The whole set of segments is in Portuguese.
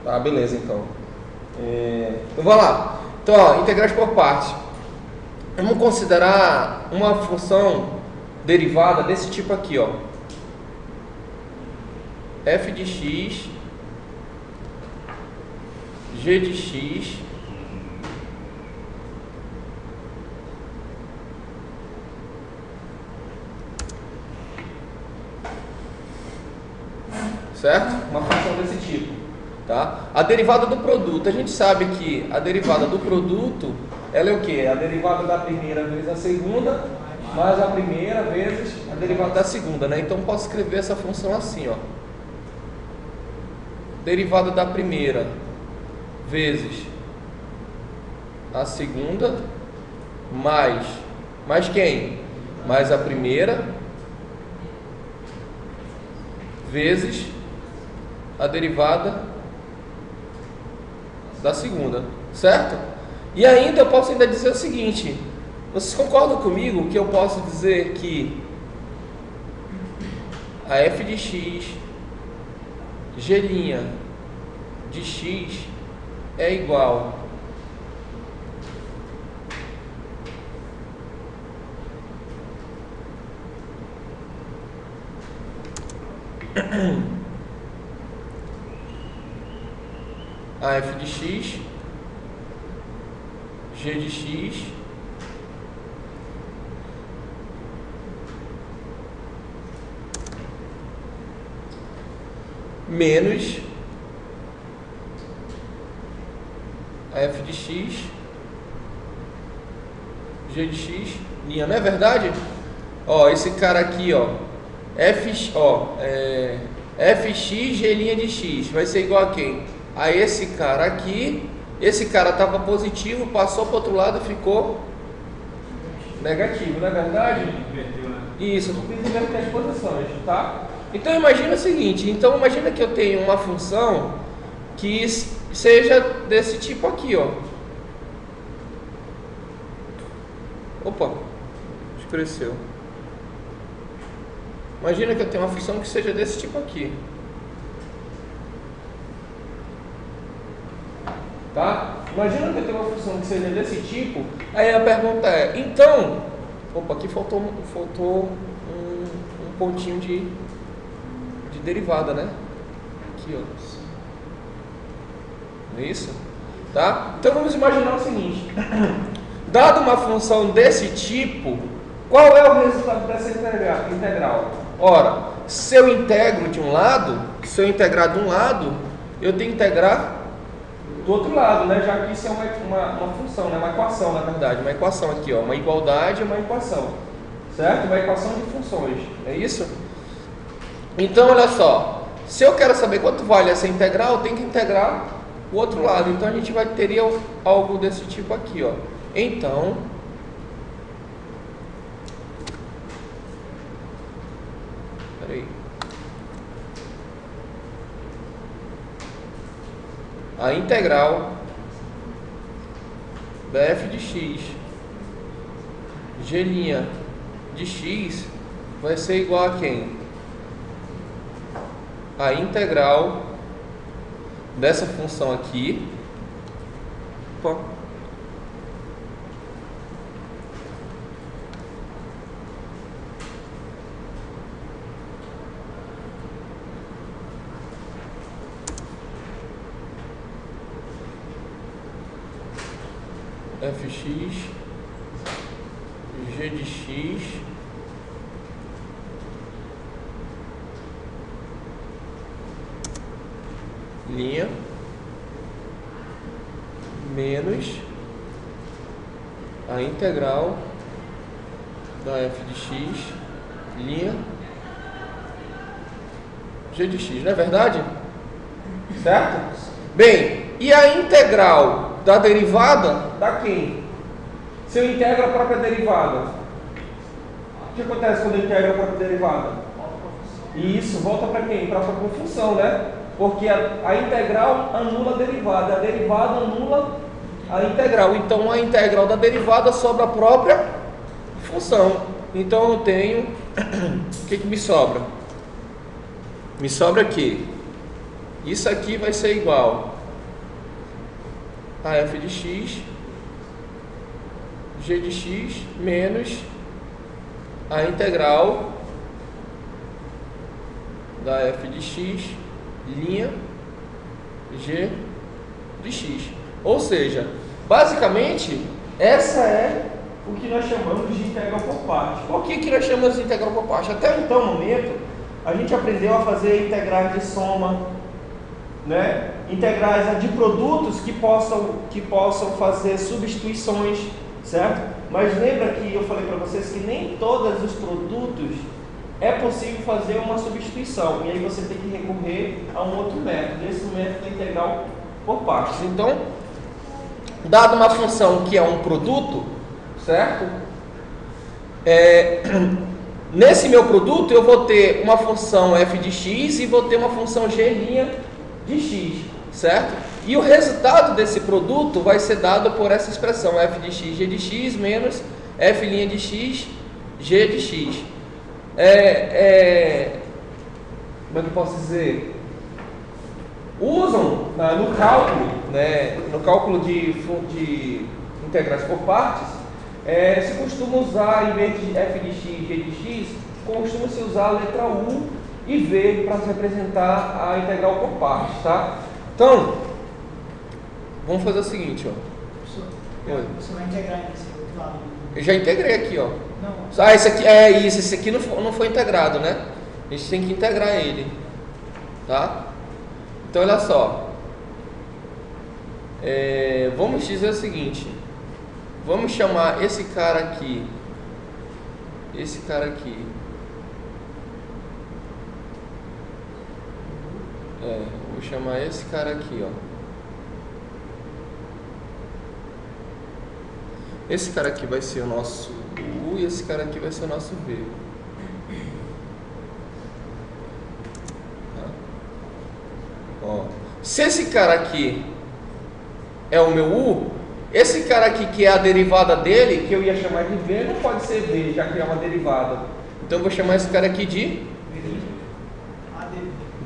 Tá, beleza então. Então vamos lá. Então, ó, integrais por partes. Vamos considerar uma função derivada desse tipo aqui, ó. F de x, g de x, certo? Uma função desse tipo, tá? A derivada do produto, a gente sabe que a derivada do produto, ela é o que? A derivada da primeira vezes a segunda, mais a primeira vezes a derivada da segunda, né? Então posso escrever essa função assim, ó. Derivada da primeira vezes a segunda, mais quem? Mais a primeira vezes a derivada da segunda, certo? E ainda eu posso ainda dizer o seguinte: vocês concordam comigo que eu posso dizer que a f de x, g' de x é igual a f de x, g de x menos a f de x, g de x, linha, não é verdade? Ó, esse cara aqui, ó, fx, g' de x vai ser igual a quem? A esse cara aqui. Esse cara estava positivo, passou para o outro lado e ficou negativo, não é verdade? Isso, eu fiz inverter as posições, tá? Então imagina o seguinte, então imagina que eu tenho uma função que seja desse tipo aqui, ó. Opa, escureceu. Imagina que eu tenho uma função que seja desse tipo aqui. Tá? Imagina que eu tenho uma função que seja desse tipo. Aí a pergunta é, então... Opa, aqui faltou um pontinho de derivada, né? Aqui, ó. Não é isso? Tá? Então vamos imaginar o seguinte. Dado uma função desse tipo, qual é o resultado dessa integral? Ora, se eu integro de um lado, se eu integrar de um lado, eu tenho que integrar do outro lado, né? Já que isso é uma função, né? Uma equação, na verdade. Uma equação aqui, ó. Uma igualdade é uma equação. Certo? Uma equação de funções. É isso? Então, olha só. Se eu quero saber quanto vale essa integral, eu tenho que integrar o outro lado. Então, a gente teria algo desse tipo aqui, ó. Então... Peraí. A integral da f de x, g' de x vai ser igual a quem? A integral dessa função aqui. Opa. Fx, g de x, linha, menos a integral da f de x, linha, g de x, não é verdade? Certo? Bem, e a integral da derivada da quem? Se eu integro a própria derivada, o que acontece quando eu integro a própria derivada? Isso, volta para quem? Para a própria função, né? Porque a integral anula a derivada anula a integral. Então a integral da derivada sobra a própria função. Então eu tenho... O que me sobra? Me sobra aqui Isso aqui vai ser igual a f de x, g de x, menos a integral da f de x, linha g de x. Ou seja, basicamente, essa é o que nós chamamos de integral por partes. Por que nós chamamos de integral por partes? Até então momento, a gente aprendeu a fazer integrais de soma, né? Integrais de produtos que possam fazer substituições, certo? Mas lembra que eu falei para vocês que nem todos os produtos é possível fazer uma substituição, e aí você tem que recorrer a um outro método. Esse método é integral por partes. Então, dado uma função que é um produto, certo? Nesse meu produto eu vou ter uma função f de x e vou ter uma função g' de x, certo? E o resultado desse produto vai ser dado por essa expressão f de x, g de x menos f' de x, g de x. Como é que eu posso dizer? Usam no cálculo, né, no cálculo de integrais por partes, se costuma usar, em vez de f de x, g de x, costuma-se usar a letra U e V para representar a integral por partes, tá? Então, vamos fazer o seguinte, ó. Você vai integrar nesse outro lado? Eu já integrei aqui, ó. Não. Esse aqui esse aqui não foi integrado, né? A gente tem que integrar ele, tá? Então, olha só. Vamos dizer o seguinte. Vamos chamar esse cara aqui. Vou chamar esse cara aqui, ó. Esse cara aqui vai ser o nosso U e esse cara aqui vai ser o nosso V. Ó. Se esse cara aqui é o meu U, esse cara aqui que é a derivada dele, que eu ia chamar de V, não pode ser V, já que é uma derivada. Então eu vou chamar esse cara aqui de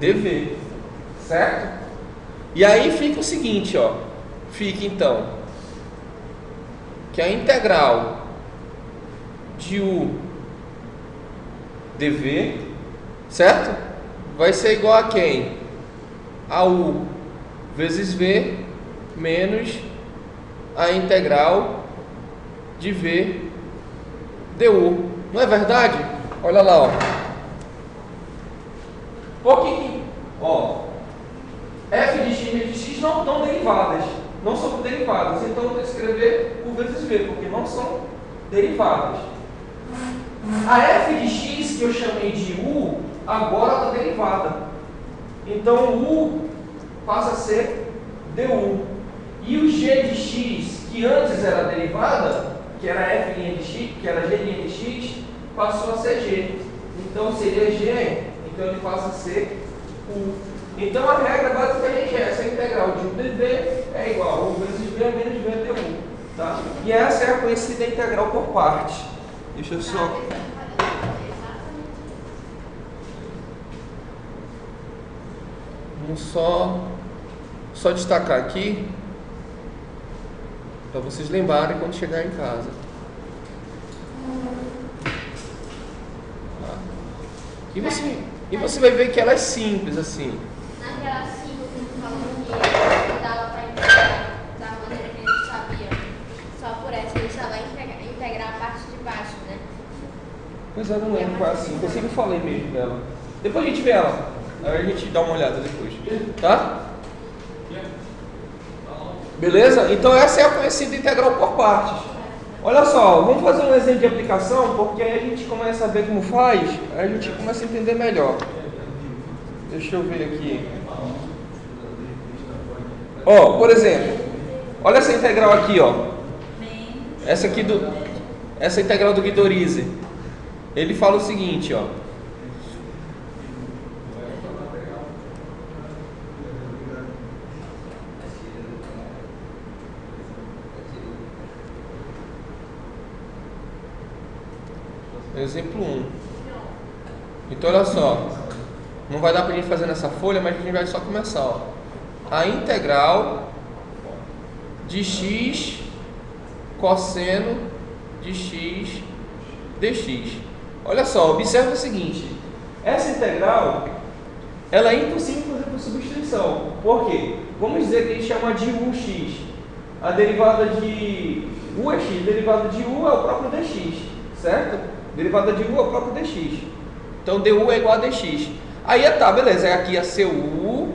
dV, certo? E aí fica o seguinte, ó. Fica então que a integral de U dV, certo? Vai ser igual a quem? A U vezes V menos a integral de V du. Não é verdade? Olha lá, ó. Por que, ó, f de x e de x não estão derivadas, não são derivadas, então eu vou escrever U vezes V, porque não são derivadas. A f de x que eu chamei de U, agora está derivada. Então U passa a ser du. E o g de x, que antes era derivada, que era f' de x, que era g' de x, passou a ser g. Então seria g, então ele passa a ser U. Então a regra basicamente é essa: a integral de U dv é igual a U vezes V menos V du. Tá? E essa é a conhecida integral por partes. Deixa eu só... Vamos só destacar aqui para vocês lembrarem quando chegar em casa. E você vai ver que ela é simples assim. Naquela simples que você falou que dava para integrar da maneira que a gente sabia. Só por essa, a gente já vai integrar a parte de baixo, né? Pois é, não lembro qual é assim. Eu sempre falei mesmo dela. Depois a gente vê ela. Aí a gente dá uma olhada depois. Tá? Beleza? Então essa é a conhecida integral por partes. Olha só, vamos fazer um exemplo de aplicação, porque aí a gente começa a ver como faz, aí a gente começa a entender melhor. Deixa eu ver aqui. Ó, por exemplo, olha essa integral aqui, ó. Essa integral do Guidorize. Ele fala o seguinte, ó. Exemplo 1. Então olha só. Não vai dar para a gente fazer nessa folha, mas a gente vai só começar, ó. A integral de x cosseno de x dx. Olha só, observa o seguinte. Essa integral, ela é impossível fazer por substituição. Por quê? Vamos dizer que a gente chama de ux. A derivada de u é x, a derivada de u é o próprio dx, certo? Derivada de u é o próprio dx. Então du é igual a dx. Aí tá, beleza, aqui ia ser u,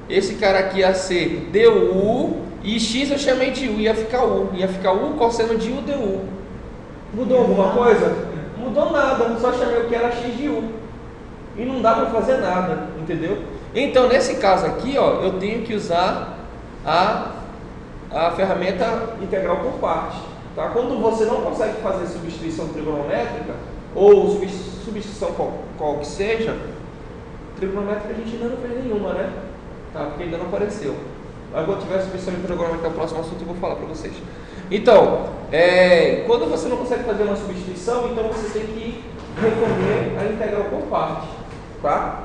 esse cara aqui ia ser du, e x eu chamei de u, ia ficar u cosseno de u du. Mudou alguma coisa? Mudou nada, só chamei o que era x de u. E não dá para fazer nada, entendeu? Então, nesse caso aqui, ó, eu tenho que usar a ferramenta integral por partes. Tá? Quando você não consegue fazer substituição trigonométrica, ou substituição qual que seja, trigonométrica a gente ainda não fez nenhuma, né? Tá? Porque ainda não apareceu. Mas quando tiver substituição trigonométrica no próximo assunto, eu vou falar para vocês. Então, quando você não consegue fazer uma substituição, então você tem que recorrer à integral por parte. Tá?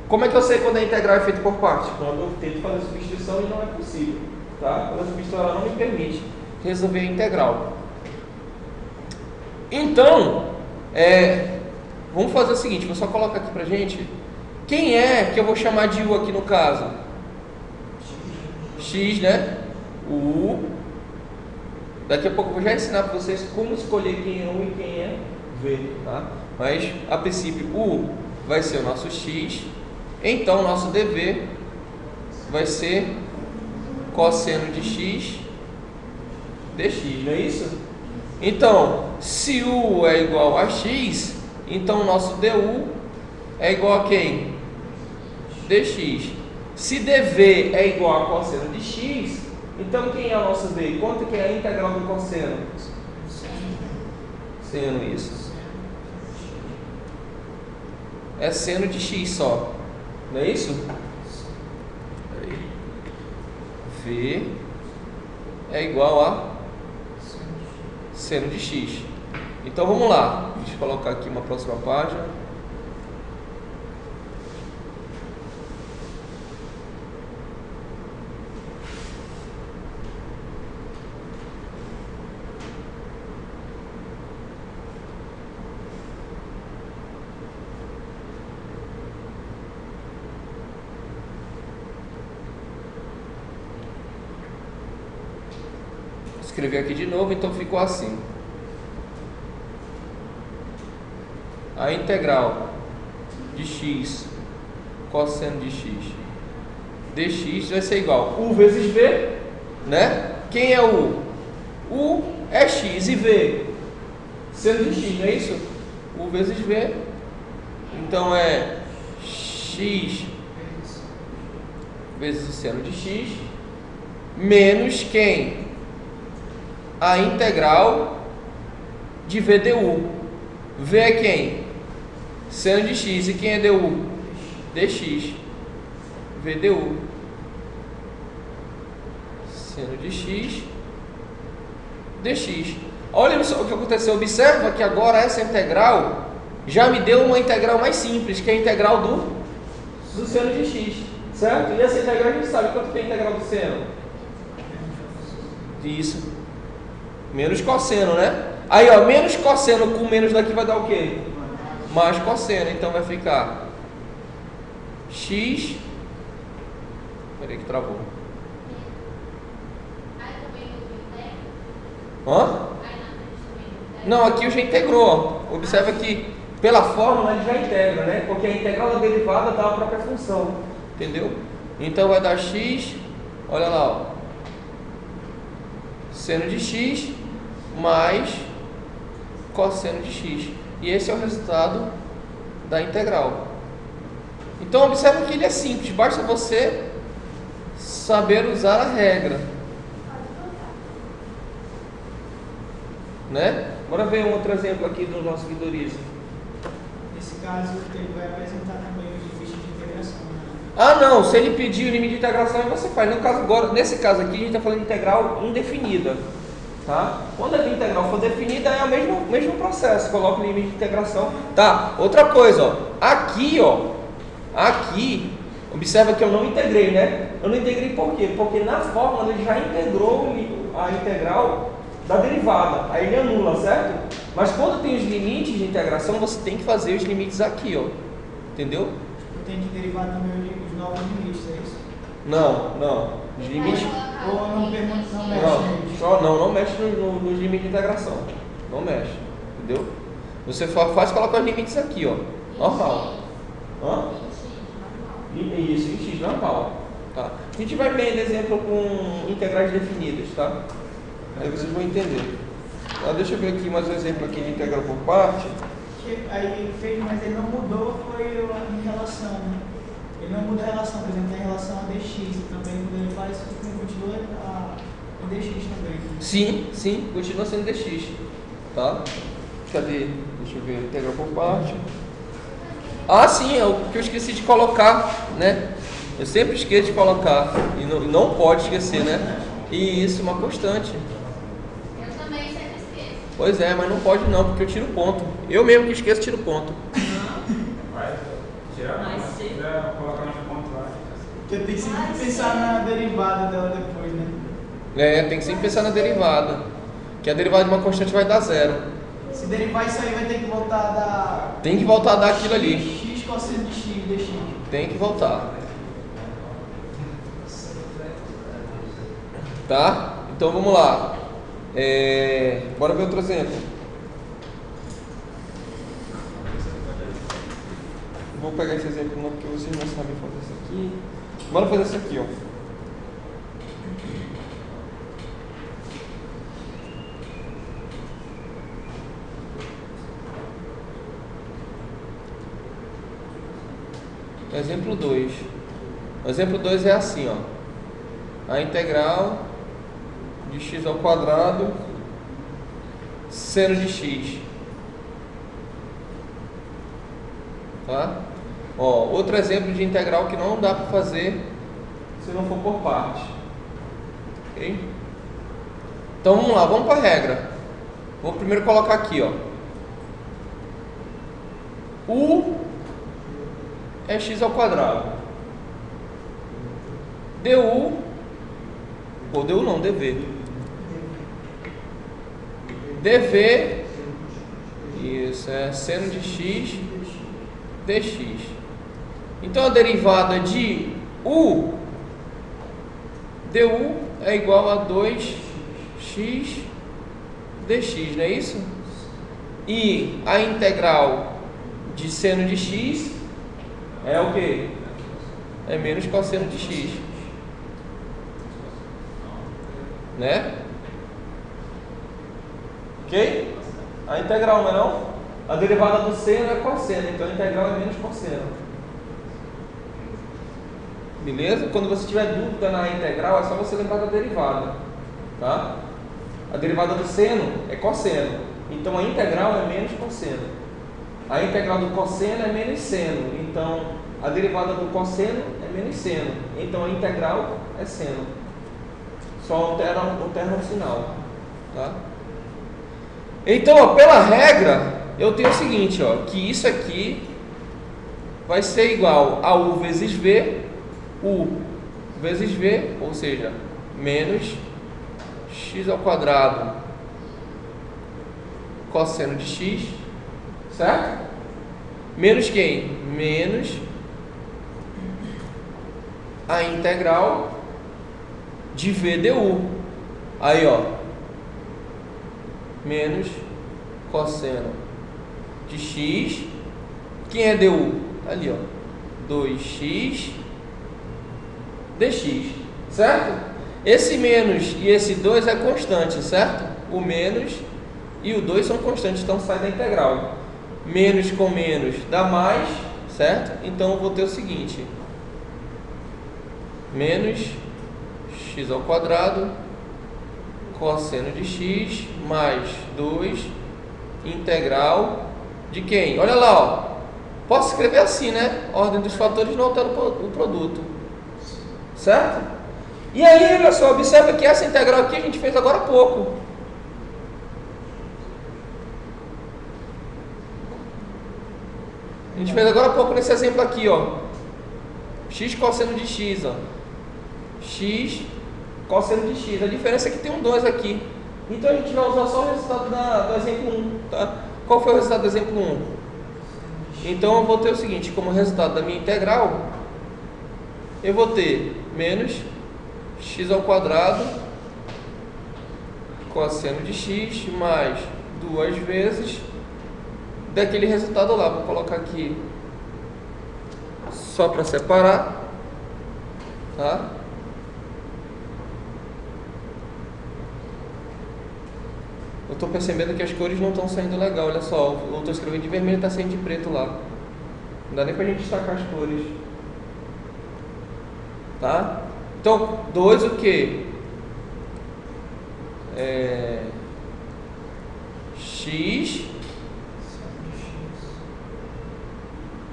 Como é que eu sei quando a integral é feita por parte? Quando eu tento fazer a substituição e não é possível. Tá? Quando a substituição ela não me permite resolver a integral. Então, vamos fazer o seguinte, vou só colocar aqui pra gente. Quem é que eu vou chamar de u aqui no caso? X, né? U. Daqui a pouco eu vou já ensinar para vocês como escolher quem é U e quem é V, tá? Mas, a princípio, U vai ser o nosso X. Então, o nosso dV vai ser cosseno de X dx, não é isso? Então, se U é igual a X, então o nosso du é igual a quem? Dx. Se dv é igual a cosseno de x, então quem é o nosso v? Quanto que é a integral do cosseno? Seno, isso. É seno de x só, não é isso? V é igual a seno de x. Então vamos lá. Deixa eu colocar aqui uma próxima página. Escrever aqui de novo, então ficou assim. A integral de x cosseno de x dx vai ser igual u vezes v, né? Quem é u? U é x e v seno de x, não é isso? U vezes v. Então é x vezes o seno de x menos quem? A integral de v du. V é quem? Seno de x. E quem é du? Dx. V du. Seno de x dx. Olha só o que aconteceu. Observa que agora essa integral já me deu uma integral mais simples, que é a integral do seno de x. Certo? E essa integral a gente sabe quanto tem a integral do seno. Isso. Menos cosseno, né? Aí, ó, menos cosseno com menos daqui vai dar o quê? Mais cosseno. Então vai ficar x. Peraí que travou. Hã? Não, aqui eu já integrou. Ó. Observa que pela fórmula ele já integra, né? Porque a integral da derivada dá a própria função. Entendeu? Então vai dar x. Olha lá, ó. Seno de x mais cosseno de x. E esse é o resultado da integral. Então observa que ele é simples, basta você saber usar a regra. Né? Agora vem um outro exemplo aqui do nosso guidorismo. Nesse caso, ele vai apresentar também os limites de integração. Né? Ah não, se ele pedir o limite de integração, você faz. No caso agora, nesse caso aqui, a gente está falando de integral indefinida. Tá? Quando a integral for definida, é o mesmo processo. Coloca o limite de integração. Tá? Outra coisa, ó. Aqui, ó, Aqui, observa que eu não integrei, né? Eu não integrei por quê? Porque na fórmula ele já integrou a integral da derivada, aí ele anula, certo? Mas quando tem os limites de integração, você tem que fazer os limites aqui, ó. Entendeu? Eu tenho que derivar também os novos limites, é isso? Não. Os limites. Ou não mexe neles? Não mexe nos limites de integração. Não mexe, entendeu? Você só faz colocar os limites aqui, ó. Normal. Hã? Isso, em x, normal. Tá? A gente vai vendo exemplo com integrais definidas, tá? Aí vocês vão entender. Deixa eu ver aqui mais um exemplo aqui de integral por parte. Aí fez, mas ele não mudou, foi em relação, né? Ele não muda a relação, por exemplo, tem relação a dx, também quando ele faz isso, continua a dx também. Sim, continua sendo dx. Tá? Cadê? Deixa eu ver, integral por parte. Sim, é o que eu esqueci de colocar, né? Eu sempre esqueço de colocar, e não pode esquecer, né? E isso é uma constante. Eu também sempre esqueço. Pois é, mas não pode não, porque eu tiro ponto. Eu mesmo que esqueço, tiro ponto. Vai tirar, vai colocar uns pontos lá. Porque tem que sempre pensar na derivada dela depois, né? Tem que sempre pensar na derivada. Que a derivada de uma constante vai dar zero. Se derivar isso aí, vai ter que voltar a dar... Tem que voltar a dar aquilo ali. x cosseno de x, dx. Tem que voltar. Tá? Então vamos lá. Bora ver outro exemplo. Vou pegar esse exemplo não, porque vocês não sabem fazer isso aqui. Bora fazer isso aqui, ó. Exemplo 2. O exemplo 2 é assim, ó. A integral de x ao quadrado seno de x. Tá? Outro exemplo de integral que não dá para fazer se não for por parte. Ok? Então vamos lá, vamos para a regra. Vou primeiro colocar aqui, ó. U é x ao quadrado. Du, ou du não, dv. dv, isso é seno de x dx. Então a derivada de u du é igual a 2x dx, não é isso? E a integral de seno de x é o que? É menos cosseno de x, né? Ok? A integral não é não? A derivada do seno é cosseno, então a integral é menos cosseno. Beleza? Quando você tiver dúvida na integral, é só você lembrar da derivada, tá? A derivada do seno é cosseno, então a integral é menos cosseno. A integral do cosseno é menos seno, então a derivada do cosseno é menos seno, então a integral é seno. Só altera o sinal, tá? Então, pela regra, eu tenho o seguinte, que isso aqui vai ser igual a u vezes v, u vezes v, ou seja, menos x ao quadrado cosseno de x, certo? Menos quem? Menos a integral de v du. Aí, menos cosseno de x. Quem é du? Ali, 2x dx, certo? Esse menos e esse 2 é constante, certo? O menos e o 2 são constantes, então sai da integral. Menos com menos dá mais, certo? Então eu vou ter o seguinte: menos x ao quadrado cosseno de x mais 2 integral de quem? Olha lá, posso escrever assim, né? Ordem dos fatores não altera o produto, certo? E aí, olha só, observa que essa integral aqui a gente fez agora há pouco. A gente fez agora há pouco nesse exemplo aqui, x cosseno de x, ó. X cosseno de x. A diferença é que tem um 2 aqui. Então a gente vai usar só o resultado do exemplo 1, tá? Qual foi o resultado do exemplo 1? Então eu vou ter o seguinte, como resultado da minha integral, eu vou ter menos x ao quadrado cosseno de x mais 2 vezes daquele resultado lá. Vou colocar aqui só para separar, tá? Eu estou percebendo que as cores não estão saindo legal, olha só, eu estou escrevendo de vermelho e está saindo de preto lá. Não dá nem para a gente destacar as cores. Tá? Então, 2 o que? X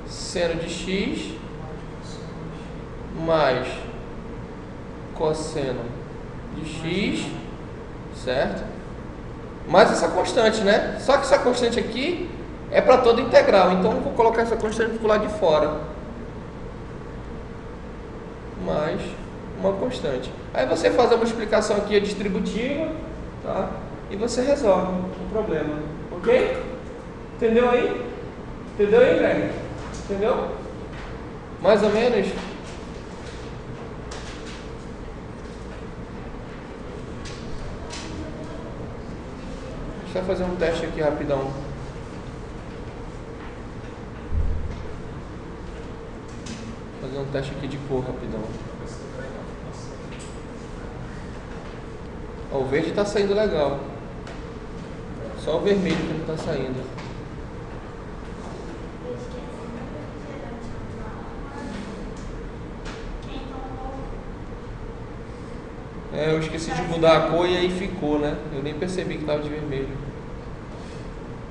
seno de x mais cosseno de x, certo? Mais essa constante, né? Só que essa constante aqui é para toda integral, então eu vou colocar essa constante do lado de fora. Mais uma constante. Aí você faz a multiplicação aqui, a distributiva, tá? E você resolve o problema, ok? Entendeu aí? Entendeu aí, Greg? Entendeu? Mais ou menos? Deixa eu fazer um teste aqui rapidão. Fazer um teste aqui de cor rapidão. Ó, o verde está saindo legal. Só o vermelho que não está saindo. Eu esqueci de mudar a cor e aí ficou, né? Eu nem percebi que estava de vermelho.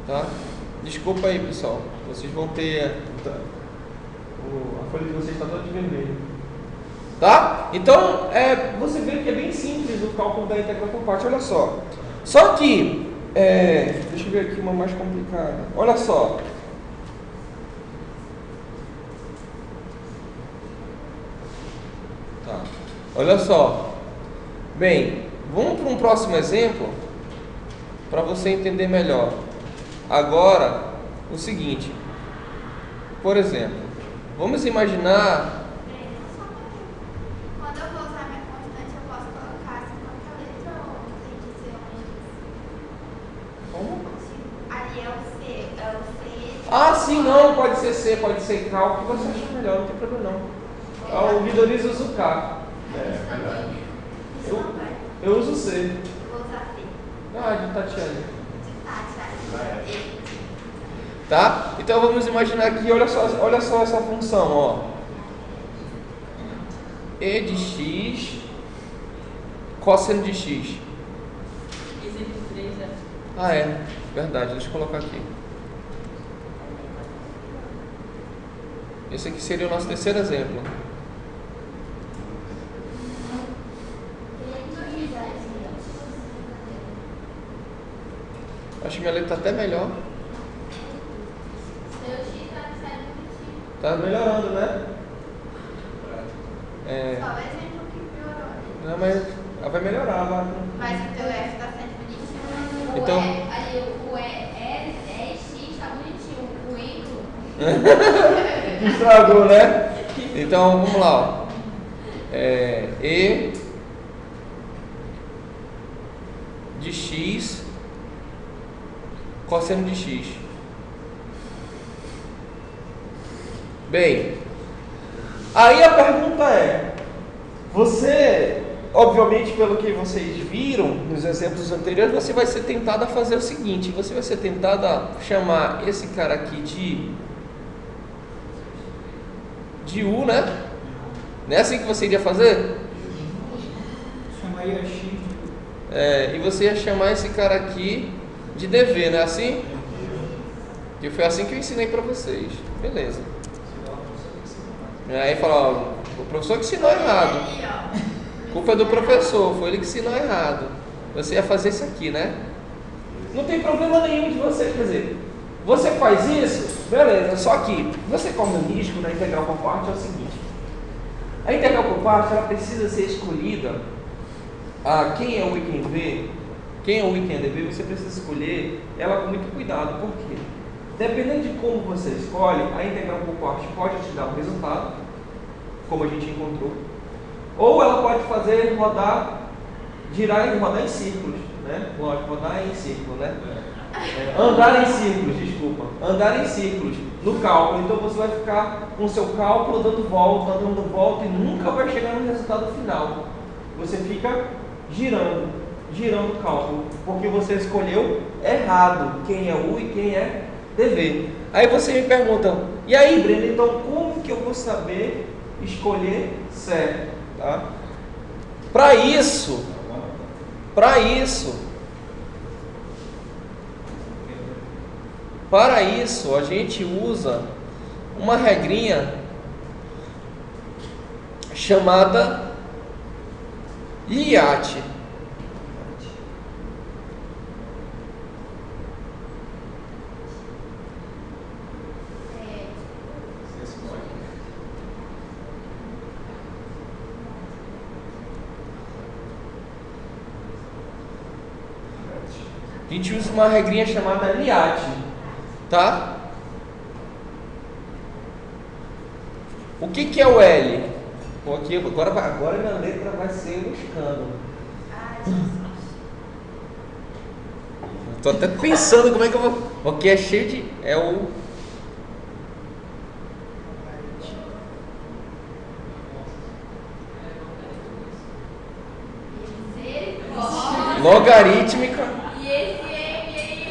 Tá? Desculpa aí, pessoal. Vocês vão ter... a folha de vocês está toda de vermelho. Tá? Então, você vê que é bem simples o cálculo da integral por parte. Olha só. Só que... deixa eu ver aqui uma mais complicada. Olha só. Tá. Olha só. Bem, vamos para um próximo exemplo para você entender melhor. Agora, o seguinte, por exemplo, vamos imaginar... Quando eu vou usar minha constante, eu posso colocar assim qualquer letra ou tem que ser uma? Como? Ali é o C, é o C. Ah, sim, não, pode ser C, pode ser K, o que você acha melhor, não tem problema não. O Vidoriz usa o K. Eu uso C. Vou usar C. De Tatiane. De Tati. Tá? Então vamos imaginar aqui, olha só essa função, ó. E de x cosseno de x. Exemplo 3 Verdade, deixa eu colocar aqui. Esse aqui seria o nosso terceiro exemplo. Acho que minha letra está até melhor. Seu X está saindo positivo. Tá melhorando, né? Só o exemplo que piorou. Não, mas ela vai melhorar, vai. Mas o teu F está sendo bonitinho. Então... O X está bonitinho. O índio... Estragou, né? Então, vamos lá. Ó. E de x cosseno de x. Bem, aí a pergunta é, você, obviamente pelo que vocês viram nos exemplos anteriores, você vai ser tentado a fazer o seguinte, você vai ser tentado a chamar esse cara aqui de U, né? Não é assim que você iria fazer? Chamaria X de U. E você ia chamar esse cara aqui de DV, não é assim? Que foi assim que eu ensinei para vocês. Beleza. Aí fala, ó, o professor que ensinou errado. Culpa é do professor, foi ele que ensinou errado. Você ia fazer isso aqui, né? Não tem problema nenhum de você, quer dizer, você faz isso, beleza, só que você corre o risco na integral por parte é o seguinte. A integral por partes, ela precisa ser escolhida. Quem é o I, quem V, quem é o I, quem é DV, você precisa escolher ela com muito cuidado. Por quê? Dependendo de como você escolhe, a integral por partes pode te dar um resultado, como a gente encontrou, ou ela pode fazer rodar em círculos, né? Lógico, rodar em círculo, né? Andar em círculos, desculpa. Andar em círculos no cálculo. Então você vai ficar com o seu cálculo dando volta e nunca vai chegar no resultado final. Você fica girando o cálculo, porque você escolheu errado quem é U e quem é DV. Aí você me pergunta, e aí, Brenda, então como que eu vou saber escolher certo? Tá? Para isso, a gente usa uma regrinha chamada LIAT. A gente usa uma regrinha chamada LIAT, tá? O que é o L? Pô, aqui, agora minha letra vai ser um escândalo. Estou até pensando como é que eu vou. Porque é cheio de. É o. Logarítmica.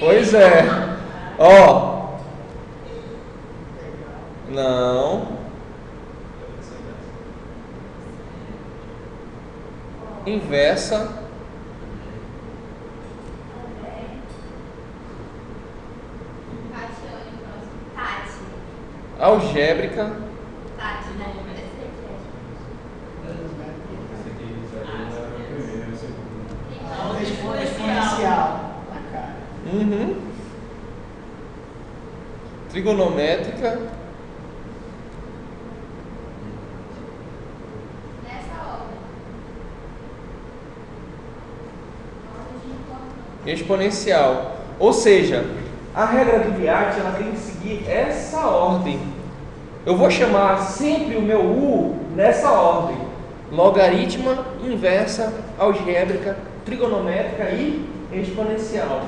Pois é. Ó. Não. Inversa. Algébrica. Exponencial. Trigonométrica. Nessa ordem. Exponencial. Ou seja, a regra do LIAT ela tem que seguir essa ordem. Eu vou chamar sempre o meu U nessa ordem: logaritma, inversa, algébrica, trigonométrica e exponencial.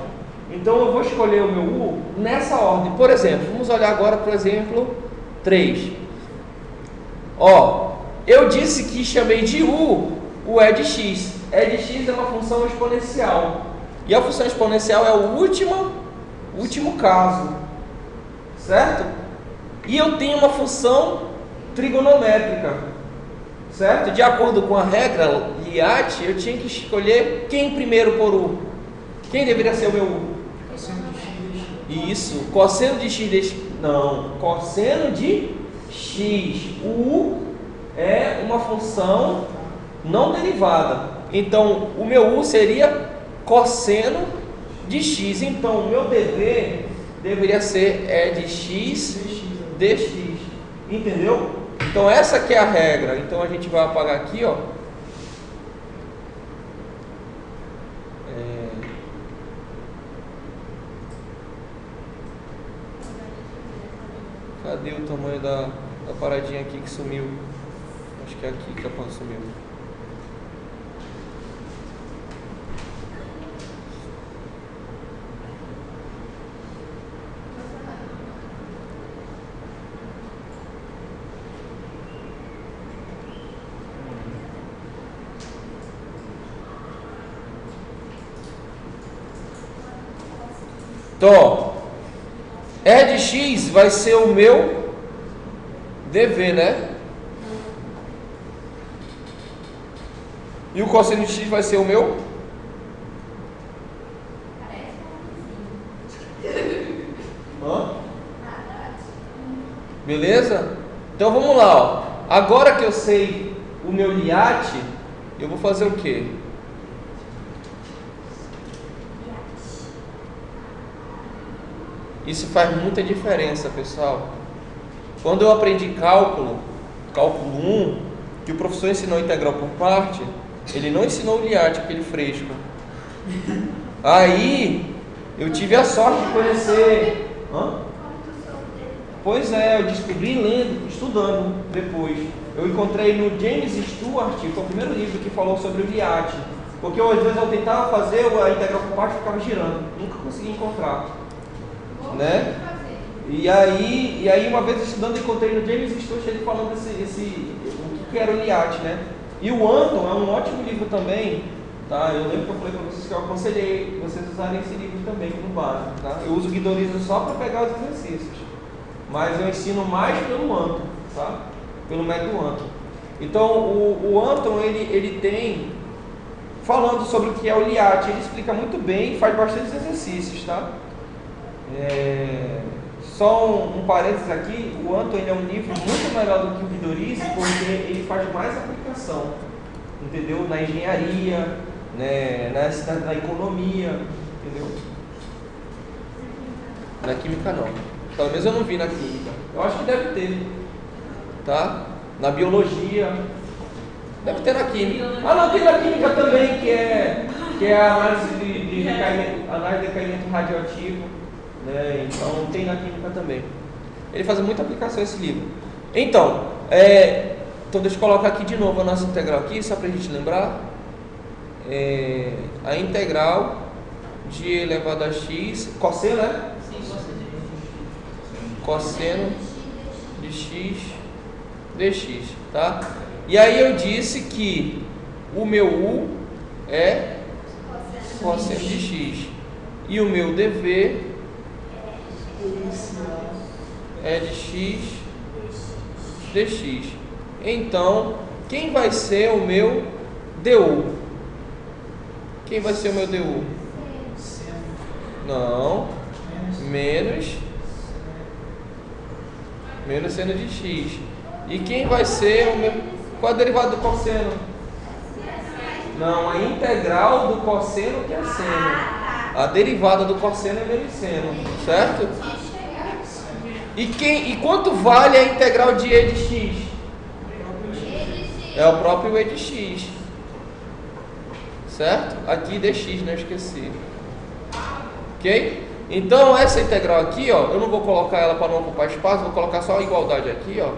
Então eu vou escolher o meu U nessa ordem. Por exemplo, vamos olhar agora para o exemplo 3. Ó, eu disse que chamei de U o E de x. E de x é uma função exponencial. E a função exponencial é o último caso, certo? E eu tenho uma função trigonométrica, certo? De acordo com a regra LIAT, eu tinha que escolher quem primeiro por U. Quem deveria ser o meu U? Isso, cosseno de x não, cosseno de x. O U é uma função não derivada. Então, o meu U seria cosseno de x. Então, o meu DV deveria ser E de x dx. Entendeu? Então, essa que é a regra. Então, a gente vai apagar aqui, ó. Cadê o tamanho da paradinha aqui que sumiu? Acho que é aqui que a porra sumiu. Então, E de x vai ser o meu DV, né? E o cosseno de x vai ser o meu? Beleza? Então vamos lá, ó. Agora que eu sei o meu LIAT, eu vou fazer o quê? Isso faz muita diferença, pessoal. Quando eu aprendi cálculo 1, que o professor ensinou integral por parte, ele não ensinou o Liat, aquele fresco. Aí eu tive a sorte de conhecer. Hã? Pois é, eu descobri lendo, estudando depois. Eu encontrei no James Stewart, foi o primeiro livro que falou sobre o Liat. Porque às vezes eu tentava fazer a integral por parte e ficava girando, nunca consegui encontrar. Né? E aí uma vez estudando, encontrei no James Stewart ele falando o que era o Liat, né? E o Anton é um ótimo livro também, tá? Eu lembro que eu falei para vocês que eu aconselhei vocês usarem esse livro também como base, tá? Eu uso o Guidorizo só para pegar os exercícios, mas eu ensino mais pelo Anton, tá? Pelo método Anton. Então o Anton ele tem falando sobre o que é o Liat, ele explica muito bem e faz bastante exercícios, tá? Só um parênteses aqui, o Anton ele é um livro muito melhor do que o Guidorizo, porque ele faz mais aplicação, entendeu? Na engenharia, né? na economia, entendeu? Na química não. Pelo menos eu não vi na química. Eu acho que deve ter, tá? Na biologia, deve ter na química. Ah, não, tem na química também, que é a análise de decaimento radioativo. Né? Então tem na química também. Ele faz muita aplicação esse livro. Então deixa eu colocar aqui de novo a nossa integral aqui, só para a gente lembrar. A integral de elevado a x, cosseno, né? Sim, Cosseno de x dx, tá? E aí eu disse que o meu u é cosseno de x e o meu dv é de x dx. Então, quem vai ser o meu du? Quem vai ser o meu du? Não. Menos seno de x. E quem vai ser o meu... Qual é a derivada do cosseno? Não, a integral do cosseno que é seno. A derivada do cosseno é menos seno, certo? E quanto vale a integral de e de x? É o próprio e de x, certo? Aqui dx, não esqueci. Ok? Então essa integral aqui, ó, eu não vou colocar ela para não ocupar espaço, vou colocar só a igualdade aqui, ó.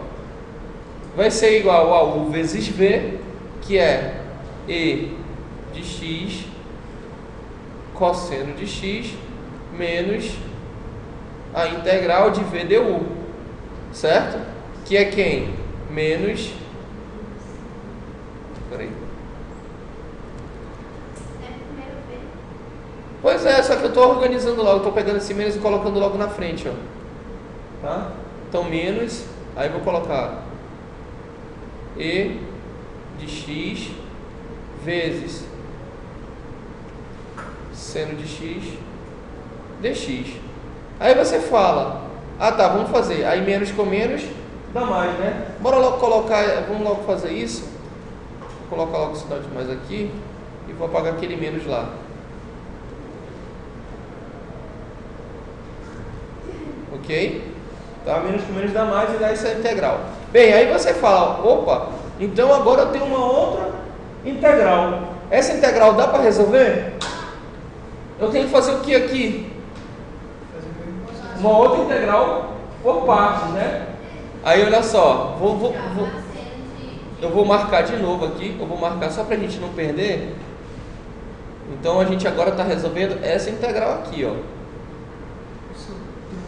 Vai ser igual a u vezes v, que é e de x cosseno de x menos a integral de v du, certo? Que é quem? Menos... Peraí. Pois é, só que eu estou organizando logo, estou pegando esse menos e colocando logo na frente, ó. Tá? Então menos, aí vou colocar e de x vezes seno de x dx. Aí você fala, ah tá, vamos fazer, aí menos com menos dá mais, né? Bora logo colocar, vamos logo fazer isso. Vou colocar logo o sinal de mais aqui e vou apagar aquele menos lá. Ok? Tá, menos com menos dá mais e dá essa integral. Bem, aí você fala, opa, então agora eu tenho uma outra integral. Essa integral dá para resolver? Eu tenho que fazer o que aqui? Uma outra integral por partes, né? Aí olha só, eu vou marcar de novo aqui, eu vou marcar só para a gente não perder. Então a gente agora está resolvendo essa integral aqui, ó.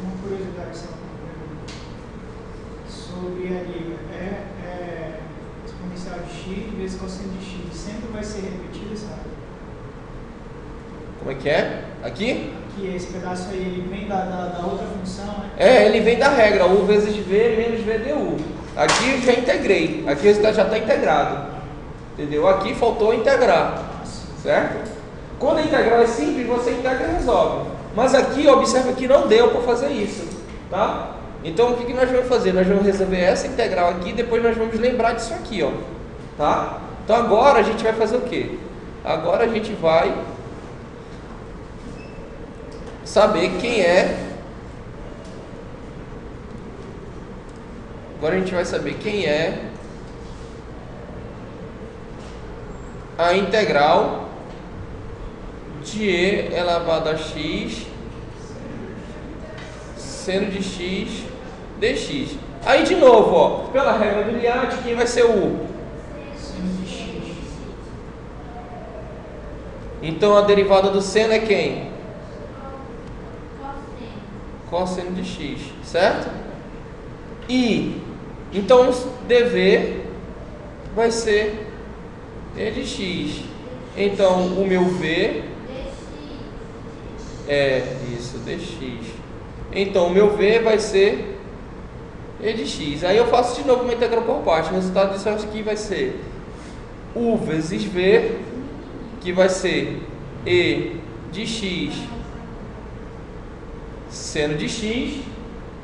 Uma curiosidade sobre ali, exponencial de x vezes cosseno de x, sempre vai ser repetido, sabe? Como é que é? Aqui? Aqui, esse pedaço aí, ele vem da outra função, né? Ele vem da regra, u vezes v menos v du. Aqui eu já integrei, aqui o resultado já está integrado, entendeu? Aqui faltou integrar, certo? Quando a integral é simples, você integra e resolve. Mas aqui, observa que não deu para fazer isso, tá? Então o que nós vamos fazer? Nós vamos resolver essa integral aqui, depois nós vamos lembrar disso aqui, ó, tá? Então agora a gente vai fazer o quê? Agora a gente vai saber quem é. Agora a gente vai saber quem é a integral de e elevado a x seno de x dx. Aí de novo, ó, pela regra do Liat, quem vai ser o? Seno de x. Então a derivada do seno é quem? Cosseno. Cosseno de x, certo? E então dv vai ser e de x. Então o meu v é isso, dx. Então o meu v vai ser e de x. Aí eu faço de novo uma integral por parte. O resultado disso aqui vai ser u vezes v, que vai ser e de x seno de x,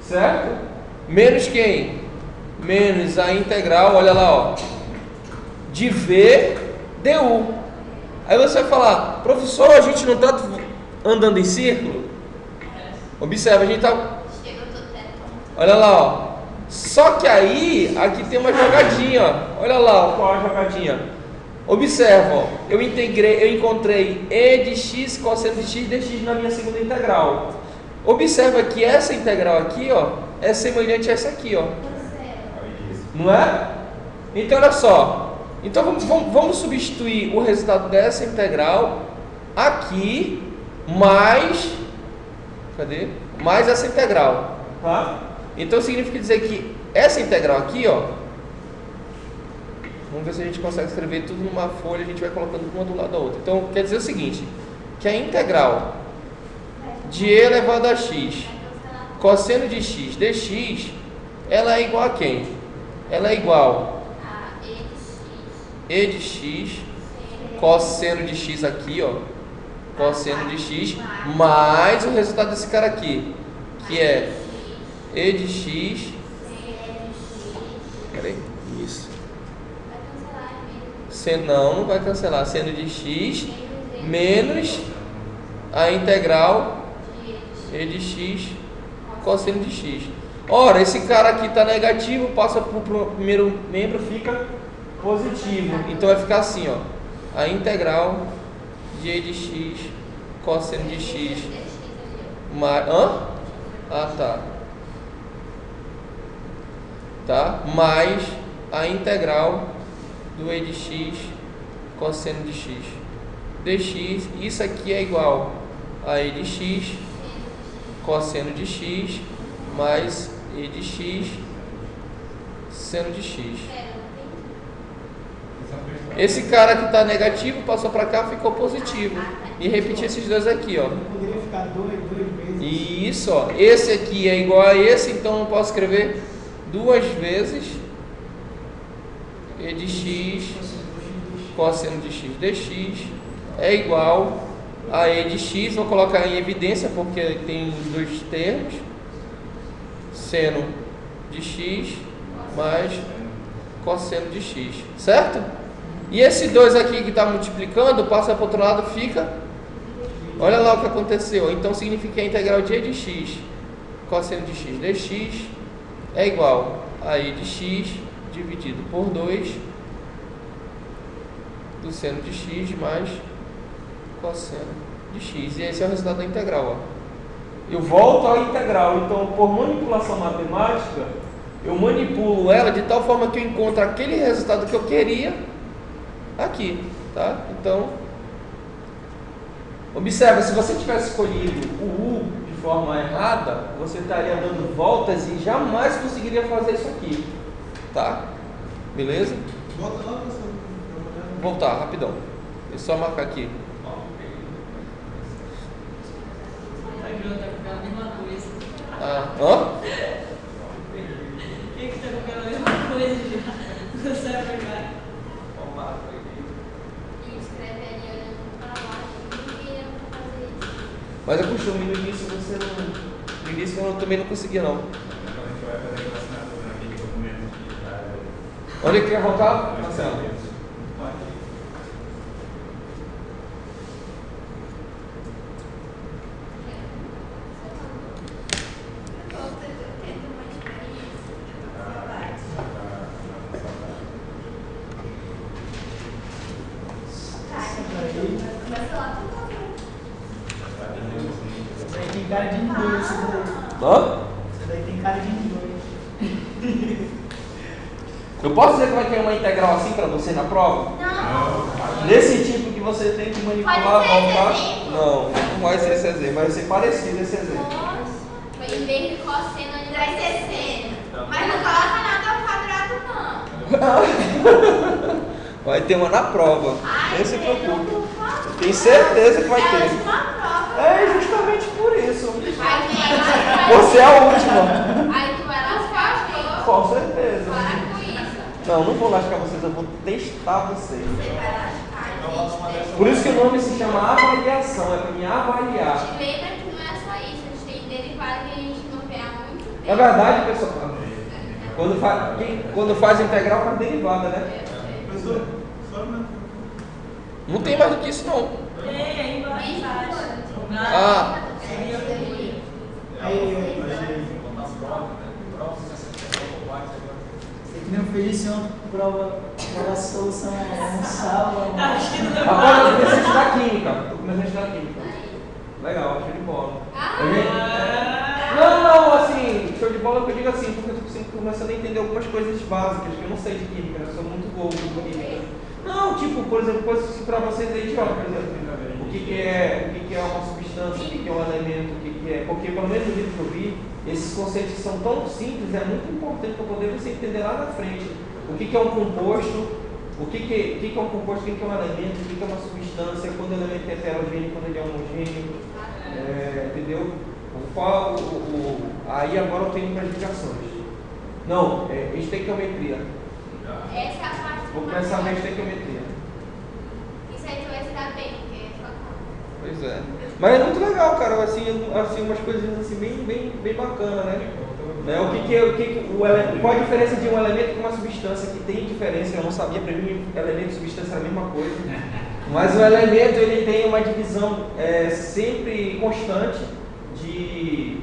certo? Menos quem? Menos a integral, olha lá, ó, de v du. Aí você vai falar, professor, a gente não está andando em círculo? Observa, a gente está... Olha lá, ó. Só que aí, aqui tem uma jogadinha, ó. Olha lá, ó, qual a jogadinha. Observa, ó. Eu encontrei e de x cosseno de x dx na minha segunda integral. Observa que essa integral aqui, ó, é semelhante a essa aqui, ó. Não é? Então, olha só. Então, vamos substituir o resultado dessa integral aqui mais... Cadê? Mais essa integral, tá? Então, significa dizer que essa integral aqui, ó... Vamos ver se a gente consegue escrever tudo numa folha, a gente vai colocando uma do lado da outra. Então, quer dizer o seguinte, que a integral de e elevado a x cosseno de x dx, ela é igual a quem? Ela é igual A e de x cosseno de x aqui, ó, cosseno de x, mais o resultado desse cara aqui, que é e de x. Peraí, isso. Não vai cancelar. Seno de x menos a integral e de x cosseno de x. Ora, esse cara aqui está negativo, passa para o primeiro membro, fica positivo. Então vai ficar assim, ó, a integral de e de x cosseno de x mais... Tá? Mais a integral do e de x cosseno de x dx. Isso aqui é igual a e de x cosseno de x mais e de x seno de x. Esse cara que está negativo passou para cá, ficou positivo. E repetir esses dois aqui, ó. Não poderia ficar dois vezes. Isso, ó. Esse aqui é igual a esse, então eu posso escrever duas vezes e de x cosseno de x dx é igual a e de x. Vou colocar em evidência porque tem os dois termos, seno de x mais cosseno de x, certo? E esse 2 aqui que está multiplicando, passa para o outro lado, fica... Olha lá o que aconteceu. Então significa que a integral de e de x cosseno de x dx é igual a e de x dividido por 2 do seno de x mais cosseno de x. E esse é o resultado da integral, ó. Eu volto à integral. Então, por manipulação matemática, eu manipulo ela de tal forma que eu encontro aquele resultado que eu queria aqui, tá? Então, observa, se você tivesse escolhido o U de forma errada, você estaria dando voltas e jamais conseguiria fazer isso aqui, tá? Beleza? Volta lá, professor. Voltar, rapidão. É só marcar aqui. Tá com a mesma coisa. Hã? Quem que tá com aquela mesma coisa já? Não sabe pegar. E escreve ali olhando para baixo. Ninguém ia fazer isso. Mas é costume, no início você não... No início eu também não conseguia, não. Então a gente vai fazer aquela assinatura naquele documento que tá... Onde é que quer voltar, Marcelo? Começa lá, tudo bem. Isso daí tem cara de endoide, isso daí. Hã? Isso daí tem cara de endoide. Eu posso dizer que vai ter uma integral assim para você na prova? Não. Desse tipo que você tem que manipular, Pode ser voltar? esse exemplo? Não vai ser esse exemplo, vai ser parecido esse exemplo. Nossa. Em vez de cosseno, ele vai ser seno. Mas não coloca nada ao quadrado, não. Vai ter uma na prova. Ai, Nem se Pedro, preocupe. por favor. Tenho certeza que vai É a ter. última prova. É justamente por isso. Aí tu vai lascar. Você é a última. Aí tu vai lascar a gente. Com certeza. Para com isso. Não vou lascar vocês, eu vou testar vocês. Você vai lascar a gente. Por isso que o nome se chama avaliação, é para me avaliar. Te lembra que não é só isso, a gente tem derivado que a gente não vê há muito tempo. Na verdade, pessoal, quando faz integral faz derivada, né? Professor, só uma. Não tem mais do que isso não. Tem aí embaixo. Ah. Aí, não fez isso uma prova da solução um sábado. Acho que não deu Agora eu nada. comecei a estudar química. Tô começando a estudar química. Legal, show de bola. Não, assim, show de bola que eu digo assim, porque eu tô sempre começando a entender algumas coisas básicas que eu não sei de química, eu sou muito bobo em química. Não, tipo, por exemplo, coisas que pra vocês aí, idiota, por exemplo. O que é uma substância, o que é um elemento, o que é. Porque pelo menos no livro que eu vi, esses conceitos que são tão simples é muito importante para poder você entender lá na frente. O que é um composto, o que é um composto, o que é um elemento, o que é uma substância, quando o elemento é heterogêneo, quando ele é homogêneo. Entendeu? Aí agora eu tenho classificações. Não, estequiometria. Essa é a parte Vou começar a ver estequiometria. Isso aí tu vai se dar bem, porque é só Pois é. Mas é muito legal, cara, assim umas coisinhas assim bem bacana, né? Qual a diferença de um elemento com uma substância que tem diferença? Eu não sabia, para mim elemento e substância era a mesma coisa. Mas o elemento ele tem uma divisão sempre constante de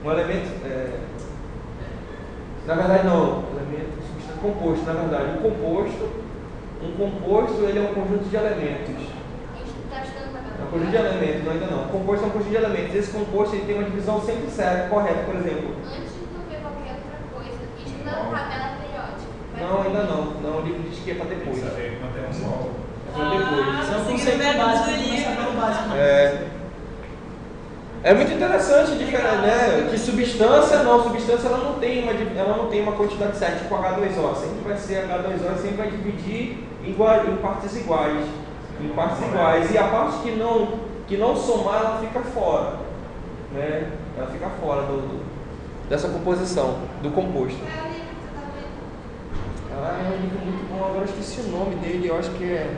um elemento. Na verdade não, elemento, substância, composto, na verdade. Um composto ele é um conjunto de elementos. Tá estudando pra É um conjunto de elementos, não, ainda não. O composto é um conjunto de elementos. Esse composto ele tem uma divisão sempre certa, correta, por exemplo. Antes de tu ver qualquer outra coisa, estuda a tabela periódica. Não, ainda não. Não, o livro diz que é para depois. Saber manter um sol. É para depois. Isso é um Seguindo conceito o método básico, do começar livro. pelo básico. É muito interessante, né? Que substância ela não tem uma quantidade certa, tipo H2O. Sempre vai ser H2O, sempre vai dividir em partes iguais. E a parte que não somar, ela fica fora. Né? Ela fica fora dessa composição, do composto. Qual é o livro que tu tá vendo? É um livro muito bom, agora eu esqueci o nome dele, eu acho que é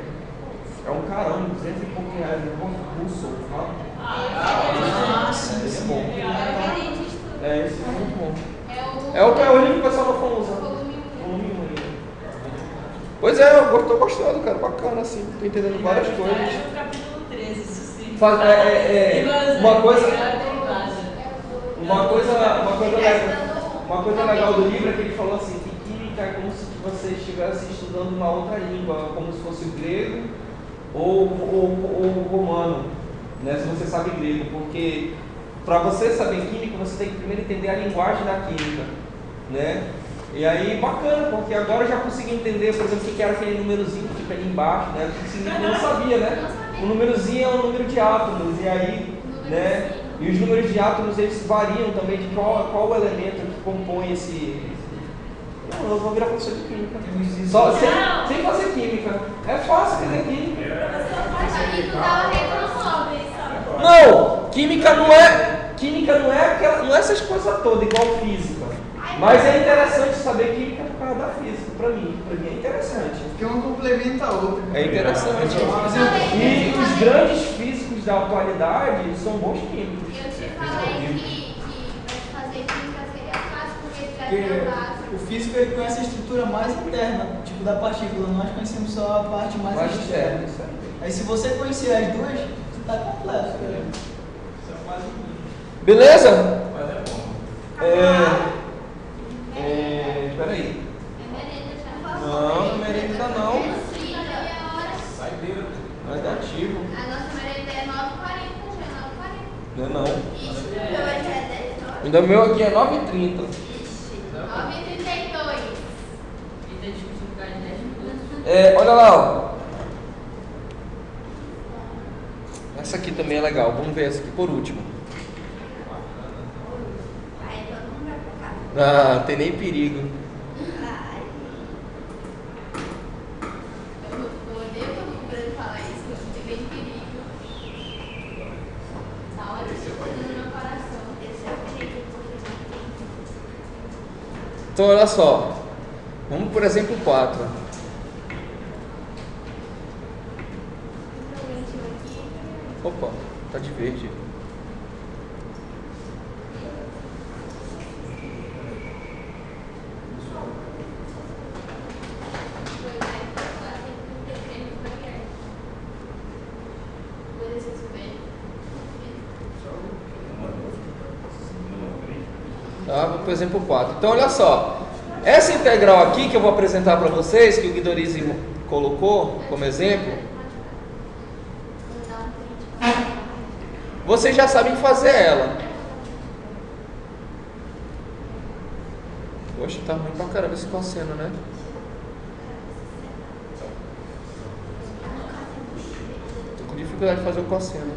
um carão, 200 e pouco reais, é russo, fala. Nossa, Esse é bom. Esse é muito bom. É o livro que o pessoal não usa. volume Volume 1. Pois é, eu tô gostando, cara, bacana assim, tô entendendo várias coisas. É o capítulo 13, isso sim. Uma coisa legal do livro é que ele falou assim, que química é como se você estivesse estudando uma outra língua, como se fosse o grego ou o romano, né, se você sabe grego, porque para você saber química, você tem que primeiro entender a linguagem da química, né? E aí, bacana, porque agora eu já consegui entender, por exemplo, o que era aquele númerozinho que fica ali embaixo, né? Eu não sabia, né? O númerozinho é um número de átomos, e aí, né? E os números de átomos, eles variam também de qual o elemento que compõe esse... Não, eu vou virar professor de química. Só, sem fazer química. É fácil fazer química. E tu tava reclamando isso. Não! Química não é essas coisas todas, igual física. Mas é interessante saber química por causa da física, pra mim é interessante. Porque uma complementa a outra. É interessante. Por E os grandes físicos da atualidade são bons químicos. Eu te falei que pra fazer química seria fácil, porque tu já Porque tem o básico. o físico ele conhece a estrutura mais interna, tipo da partícula, nós conhecemos só a parte mais Mais externa. externo, isso aí. Aí se você conhecer as duas, tu tá completo. Isso é quase um. Beleza? Mas é bom. Peraí. É merenda já. Não, merenda ainda não. Sim, já é hora. Sai dele. Vai dar tiro. negativo. A nossa maioria é 9,40, já é 9,40. Não é não. Ixi, o meu aqui é 10,9. Ainda o meu aqui é 9,30. Ixi, 9,32. E tá discutindo por causa de 10 minutos. Olha lá, ó. Essa aqui também é legal. Vamos ver essa aqui por último. Aí todo mundo vai pra casa. Ah, tem nem perigo. Ai. Eu odeio quando o Bruno fala isso, que não tem nem perigo. Tá hora de coisa no meu coração. Esse é o perigo. Então, olha só. Vamos por exemplo 4. Opa, tá de verde. Tá, vou pro exemplo 4. Então, olha só. Essa integral aqui que eu vou apresentar para vocês, que o Guidorizzi colocou como exemplo, vocês já sabem fazer ela. Poxa, tá ruim pra caramba esse cosseno, né? Tô com dificuldade de fazer o cosseno.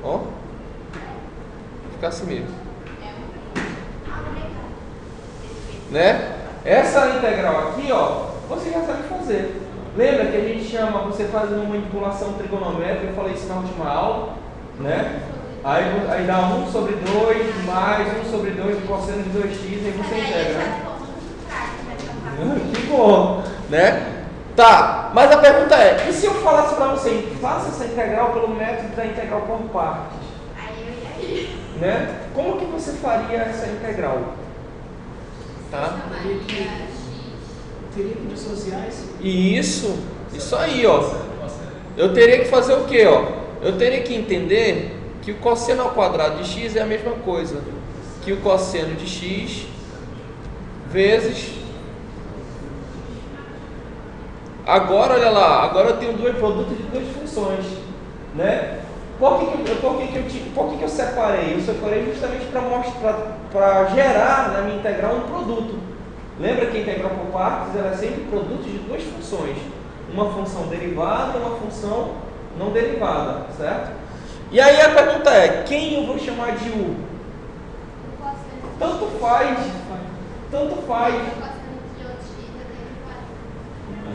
Ó. Vou ficar assim mesmo. Né? Essa integral aqui, ó, você já sabe fazer. Lembra que a gente chama, você faz uma manipulação trigonométrica, eu falei isso na última aula, né? Aí dá 1 sobre 2 mais 1 sobre 2 do cosseno de 2x, aí você integra, né? Que bom, né? Tá, mas a pergunta é, e se eu falasse pra você, faça essa integral pelo método da integral por partes? Né? Como que você faria essa integral? Tá? Teria que dissociar esse. Isso aí, ó. Eu teria que fazer o quê, ó? Eu teria que entender que o cosseno ao quadrado de x é a mesma coisa que o cosseno de x vezes. Agora, olha lá, agora eu tenho dois produtos de duas funções, né? Por que eu separei? Eu separei justamente para mostrar, para gerar na minha integral um produto. Lembra que a integral por partes ela é sempre produto de duas funções. Uma função derivada e uma função não derivada, certo? E aí a pergunta é, quem eu vou chamar de U? Tanto faz.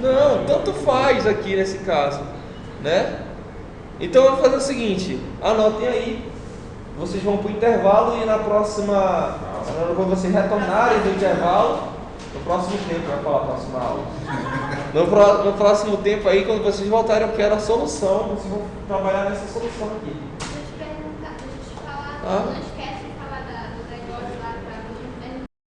Não, tanto faz aqui nesse caso, né? Então eu vou fazer o seguinte, anotem aí, vocês vão para o intervalo e na próxima, quando vocês retornarem do intervalo, no próximo tempo, vai falar próxima aula. No próximo tempo aí, quando vocês voltarem, eu quero a solução, vocês vão trabalhar nessa solução aqui. Deixa eu te perguntar, deixa eu te falar, Ah? nós